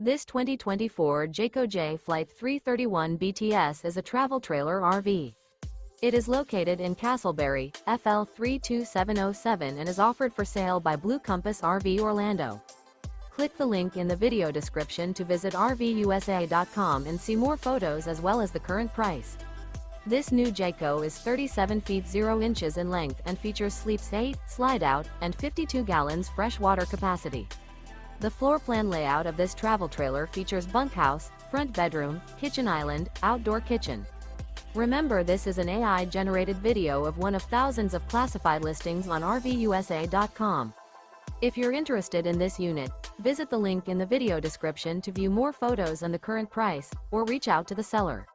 This 2024 Jayco Jay Flight 331 BTS is a travel trailer RV. It is located in Casselberry, FL 32707 and is offered for sale by Blue Compass RV Orlando. Click the link in the video description to visit RVUSA.com and see more photos as well as the current price. This new Jayco is 37 feet 0 inches in length and features sleeps 8, Slideout, and 52 gallons fresh water capacity. The floor plan layout of this travel trailer features bunkhouse, front bedroom, kitchen island, outdoor kitchen. Remember, this is an AI-generated video of one of thousands of classified listings on RVUSA.com. If you're interested in this unit, visit the link in the video description to view more photos and the current price, or reach out to the seller.